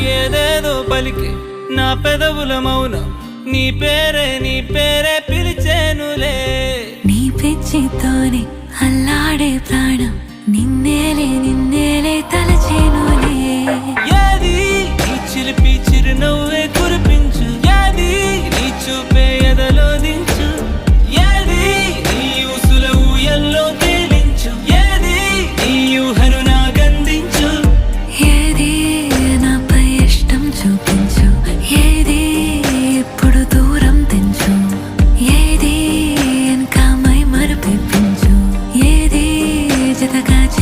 ఏదేదో పలికి నా పెదవుల మౌనం నీ పేరే పిలిచేనులే. నీ పిచ్చితోనే అల్లాడే ప్రాణం నిన్నేలే నిన్నే